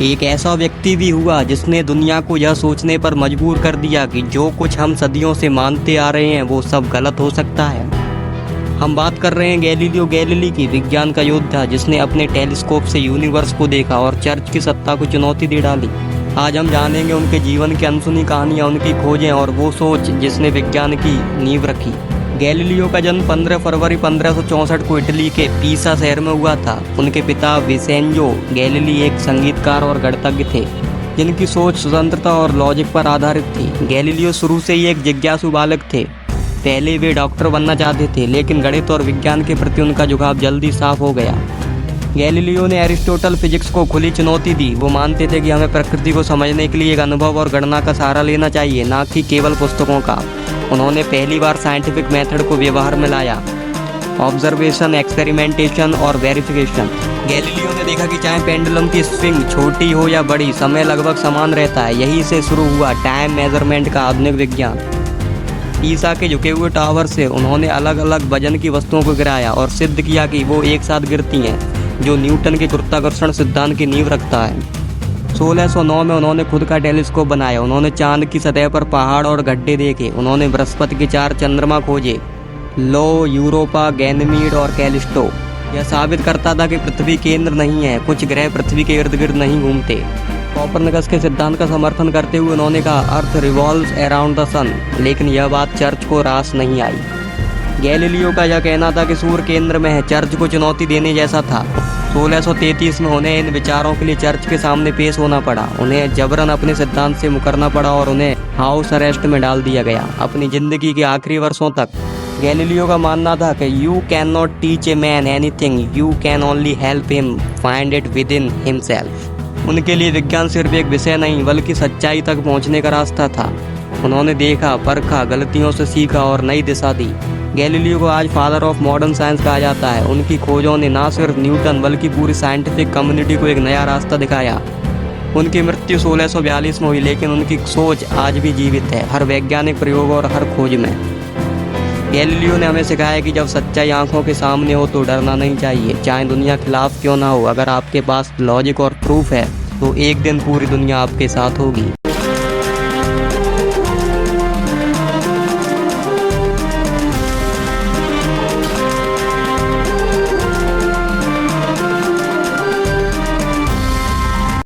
एक ऐसा व्यक्ति भी हुआ जिसने दुनिया को यह सोचने पर मजबूर कर दिया कि जो कुछ हम सदियों से मानते आ रहे हैं वो सब गलत हो सकता है। हम बात कर रहे हैं गैलीलियो गैलीली की, विज्ञान का योद्धा जिसने अपने टेलीस्कोप से यूनिवर्स को देखा और चर्च की सत्ता को चुनौती दे डाली। आज हम जानेंगे उनके जीवन की अनसुनी कहानियाँ, उनकी खोजें और वो सोच जिसने विज्ञान की नींव रखी। गैलीलियो का जन्म 15 फरवरी 1564 को इटली के पीसा शहर में हुआ था। उनके पिता विसेंजो गैलीली एक संगीतकार और गणितज्ञ थे जिनकी सोच स्वतंत्रता और लॉजिक पर आधारित थी। गैलीलियो शुरू से ही एक जिज्ञासु बालक थे। पहले वे डॉक्टर बनना चाहते थे, लेकिन गणित और विज्ञान के प्रति उनका झुकाव जल्दी साफ हो गया। गैलीलियो ने एरिस्टोटल फिजिक्स को खुली चुनौती दी। वो मानते थे कि हमें प्रकृति को समझने के लिए एक अनुभव और गणना का सहारा लेना चाहिए, न कि केवल पुस्तकों का। उन्होंने पहली बार साइंटिफिक मेथड को व्यवहार में लाया, ऑब्जर्वेशन, एक्सपेरिमेंटेशन और वेरिफिकेशन। गैलीलियो ने देखा कि चाहे पेंडुलम की स्विंग छोटी हो या बड़ी, समय लगभग समान रहता है। यहीं से शुरू हुआ टाइम मेजरमेंट का आधुनिक विज्ञान। पीसा के झुके हुए टावर से उन्होंने अलग अलग वजन की वस्तुओं को गिराया और सिद्ध किया कि वो एक साथ गिरती हैं, जो न्यूटन के गुरुत्वाकर्षण सिद्धांत की नींव रखता है। 1609 में उन्होंने खुद का टेलीस्कोप बनाया। उन्होंने चांद की सतह पर पहाड़ और गड्ढे देखे। उन्होंने बृहस्पति के 4 चंद्रमा खोजे, लो, यूरोपा, गैनीमीड और कैलिस्टो। यह साबित करता था कि पृथ्वी केंद्र नहीं है, कुछ ग्रह पृथ्वी के इर्द गिर्द नहीं घूमते। कोपरनिकस के सिद्धांत का समर्थन करते हुए उन्होंने कहा अर्थ रिवॉल्व्स अराउंड द सन, लेकिन यह बात चर्च को रास नहीं आई। गैलीलियो का यह कहना था कि सूर्य केंद्र में है, चर्च को चुनौती देने जैसा था। 1633 में उन्हें इन विचारों के लिए चर्च के सामने पेश होना पड़ा। उन्हें जबरन अपने सिद्धांत से मुकरना पड़ा और उन्हें हाउस अरेस्ट में डाल दिया गया। अपनी जिंदगी के आखिरी वर्षों तक गैलीलियो का मानना था कि you can not teach a man anything, you can only help him find it with in himself. उनके लिए विज्ञान सिर्फ एक विषय नहीं बल्कि सच्चाई तक पहुंचने का रास्ता था। उन्होंने देखा, परखा, गलतियों से सीखा और नई दिशा दी। गैलीलियो को आज फादर ऑफ मॉडर्न साइंस कहा जाता है। उनकी खोजों ने न सिर्फ न्यूटन बल्कि पूरी साइंटिफिक कम्युनिटी को एक नया रास्ता दिखाया। उनकी मृत्यु 1642 में हुई, लेकिन उनकी सोच आज भी जीवित है, हर वैज्ञानिक प्रयोग और हर खोज में। गैलीलियो ने हमें सिखाया कि जब सच्चाई आंखों के सामने हो तो डरना नहीं चाहिए, चाहे दुनिया खिलाफ क्यों ना हो। अगर आपके पास लॉजिक और प्रूफ है तो एक दिन पूरी दुनिया आपके साथ होगी।